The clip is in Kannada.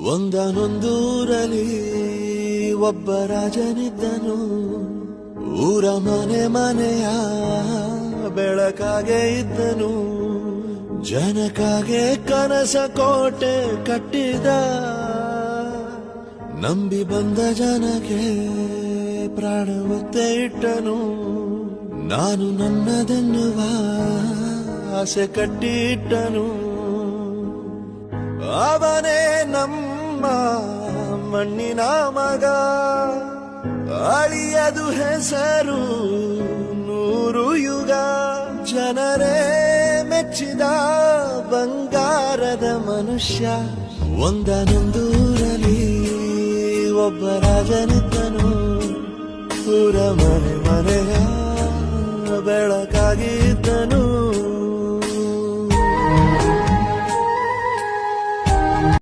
ಒಂದನೊಂದೂರಲ್ಲಿ ಒಬ್ಬ ರಾಜನಿದ್ದನು. ಊರ ಮನೆ ಮನೆಯ ಬೆಳಕಾಗೆ ಇದ್ದನು. ಜನಕಾಗೆ ಕನಸ ಕೋಟೆ ಕಟ್ಟಿದ. ನಂಬಿ ಬಂದ ಜನಕ್ಕೆ ಪ್ರಾಣ ಒತ್ತೆ ಇಟ್ಟನು. ನಾನು ನನ್ನದೆನ್ನುವ ಆಸೆ ಕಟ್ಟಿಟ್ಟನು. ಅವನೇ ನಮ್ಮ ಮಣ್ಣಿನ ಮಗ. ಅಳಿಯದು ಹೆಸರು 100 ಯುಗ. ಜನರೇ ಮೆಚ್ಚಿದ ಬಂಗಾರದ ಮನುಷ್ಯ. ಒಂದನೊಂದೂರಲ್ಲಿ ಒಬ್ಬ ರಾಜನಿದ್ದನು. ಊರ ಮನೆ ಮನೆಯ ಬೆಳಕಾಗಿದ್ದನು.